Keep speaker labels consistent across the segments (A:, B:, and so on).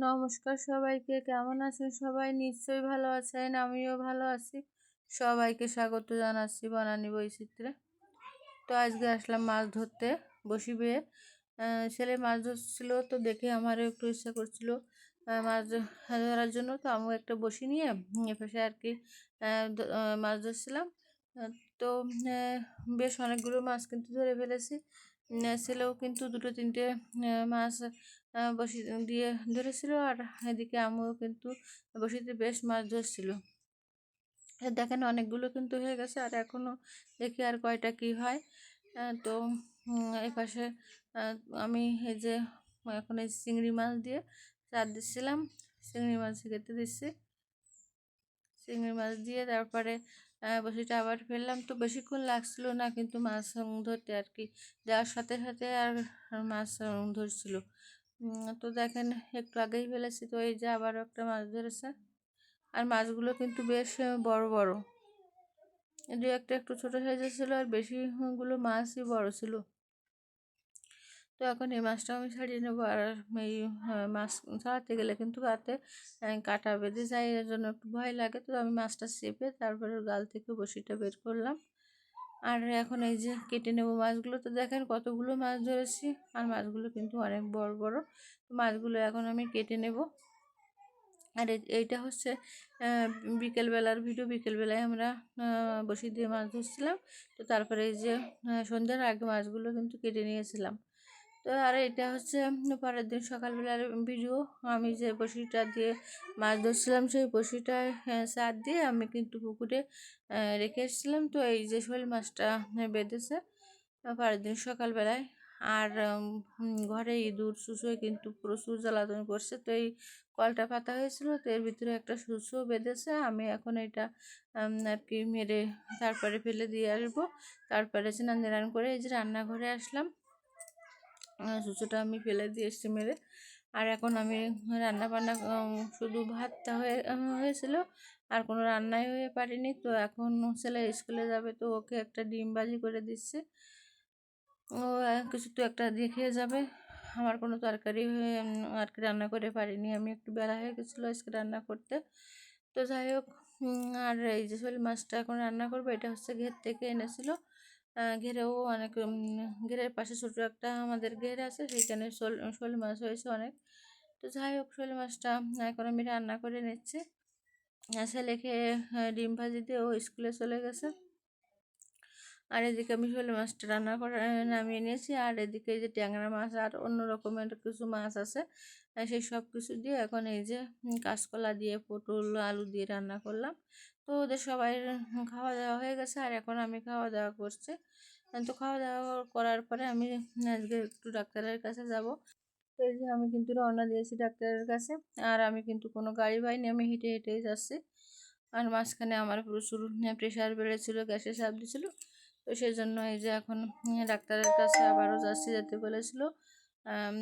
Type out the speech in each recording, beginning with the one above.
A: নমস্কার সবাইকে, কেমন আছেন সবাই? নিশ্চয়ই ভালো আছেন, আমিও ভালো আছি। সবাইকে স্বাগত জানাচ্ছি বনানী বৈচিত্র্যে। তো আজকে আসলাম মাছ ধরতে বসি বেয়ে। ছেলে মাছ ধরছিল, তো দেখে আমারও একটু ইচ্ছা করছিল মাছ ধরার জন্য। তো আমিও একটা বসি নিয়ে এপাশে আর কি মাছ ধরছিলাম। তো বেশ অনেকগুলো মাছ কিন্তু ধরে ফেলেছি। ছেলেও কিন্তু দুটো তিনটে মাছ বসি দিয়ে ধরেছিল, আর এদিকে আমিও কিন্তু বসিতে বেশ মাছ ধরছিল। দেখেন অনেকগুলো কিন্তু হয়ে গেছে, আর এখনও দেখি আর কয়টা কি হয়। তো এই পাশে আমি এই যে এখন এই চিংড়ি মাছ দিয়ে চার দিচ্ছিলাম, চিংড়ি মাছ কেটে দিচ্ছি। চিংড়ি মাছ দিয়ে তারপরে বসিটা আবার ফেললাম। তো বেশিক্ষণ লাগছিল না কিন্তু মাছ ধরতে আর কি, দেওয়ার সাথে সাথে আর মাছ ধরছিল। তো দেখেন একটু আগেই ফেলেছি, তো এই যে আবারও একটা মাছ ধরেছে। আর মাছগুলো কিন্তু বেশ বড় বড়, দু একটা একটু ছোটো সাইজের ছিল, আর বেশিগুলো মাছই বড় ছিল। তো এখন এই মাছটা আমি ছাড়িয়ে নেবো। আর এই মাছ ছাড়াতে গেলে কিন্তু হাতে কাটা বেঁধে যায়, এর জন্য একটু ভয় লাগে। তো আমি মাছটা চেপে তারপরে গাল থেকে বসিটা বের করলাম। আর এখন এই যে কেটে নেবো মাছগুলো। তো দেখেন কতগুলো মাছ ধরেছি, আর মাছগুলো কিন্তু অনেক বড় বড়। তো মাছগুলো এখন আমি কেটে নেব। আর এইটা হচ্ছে বিকেলবেলার ভিডিও। বিকেলবেলায় আমরা বসি দিয়ে মাছ ধরছিলাম। তো তারপরে এই যে সন্ধ্যার আগে মাছগুলো কিন্তু কেটে নিয়েছিলাম। তো আর এটা হচ্ছে পরের দিন সকালবেলার ভিডিও। আমি যে বসিটা দিয়ে মাছ ধরছিলাম, সেই বসিটায় চার দিয়ে আমি কিন্তু পুকুরে রেখে এসেছিলাম। তো এই যে শোল মাছটা বেঁধেছে পরের দিন সকালবেলায়। আর ঘরে ইঁদুর শুশুয়ে কিন্তু প্রচুর জ্বালাতন করছে। তো এই কলটা পাতা হয়েছিল, তো এর ভিতরে একটা শুশুও বেঁধেছে। আমি এখন এটা আর কি মেরে তারপরে ফেলে দিয়ে আসবো। তারপরে স্নান টান করে এই যে রান্নাঘরে আসলাম, শুশুটা আমি ফেলে দিয়ে এসছি মেরে। আর এখন আমি রান্না বান্না শুধু ভাতটা হয়েছিল, আর কোনো রান্নাই হয়ে পারিনি। তো এখন ছেলে স্কুলে যাবে, তো ওকে একটা ডিম ভাজি করে দিচ্ছি। ও কিছু তো একটা দিয়ে খেয়ে যাবে। আমার কোনো তরকারি আর কি রান্না করে পারিনি, আমি একটু বেলা হয়ে গেছিলো আজকে রান্না করতে। তো যাই হোক, আর এই যে শোল মাছটা এখন রান্না করবো। এটা হচ্ছে ঘের থেকে এনেছিল। ঘেরেও অনেক ঘেরের পাশে ছোটো একটা আমাদের ঘের আছে, সেইখানে শোল মাছ হয়েছে অনেক। তো যাই হোক, শোল মাছটা এখন আমি রান্না করে নিচ্ছি। ছেলেকে ডিম ভাজি দিয়ে ও স্কুলে চলে গেছে। আর এদিকে আমি শোল মাছটা রান্না করে নামিয়ে নিয়েছি। আর এদিকে এই যে ট্যাংরা মাছ আর অন্য রকমের কিছু মাছ আছে, সেই সব কিছু দিয়ে এখন এই যে কাঁচকলা দিয়ে পটল আলু দিয়ে রান্না করলাম। তো ওদের সবাই খাওয়া দাওয়া হয়ে গেছে, আর এখন আমি খাওয়া দাওয়া করছি। তো খাওয়া দাওয়া করার পরে আমি আজকে একটু ডাক্তারের কাছে যাব। তো এই যে আমি কিন্তু রওনা দিয়েছি ডাক্তারের কাছে। আর আমি কিন্তু কোনো গাড়ি পাইনি, আমি হেঁটে হেঁটেই যাচ্ছি। আর মাঝখানে আমার প্রচুর প্রেশার বেড়েছিল, গ্যাসের চাপ দিয়েছিল। তো সেই জন্য এই যে এখন ডাক্তারের কাছে আবারও যাচ্ছি, যেতে বলেছিল।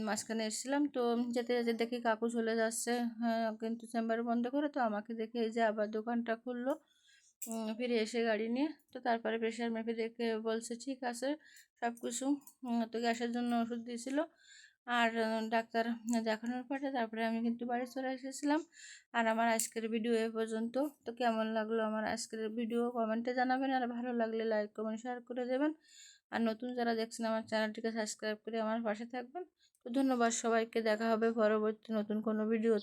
A: মাঝখানে এসেছিলাম, তো যেতে যেতে দেখি কাকু চলে যাচ্ছে কিন্তু চেম্বার বন্ধ করে। তো আমাকে দেখে এই যে আবার দোকানটা খুললো, ফিরে এসে গাড়ি নিয়ে। তো তারপরে প্রেশার মেপে দেখে বলছে ঠিক আছে সব কিছু। তো গ্যাসের জন্য ওষুধ দিয়েছিল। আর ডাক্তার দেখানোর পরে তারপরে আমি কিন্তু বাড়ি চলে এসেছিলাম। আর আমার আজকের ভিডিও এ পর্যন্ত। তো কেমন লাগলো আমার আজকের ভিডিও কমেন্টে জানাবেন, আর ভালো লাগলে লাইক কমেন্ট শেয়ার করে দেবেন। আর নতুন যারা দেখছেন আমার চ্যানেলটিকে সাবস্ক্রাইব করে আমার পাশে থাকবেন। তো ধন্যবাদ সবাইকে, দেখা হবে পরবর্তী নতুন কোনো ভিডিও।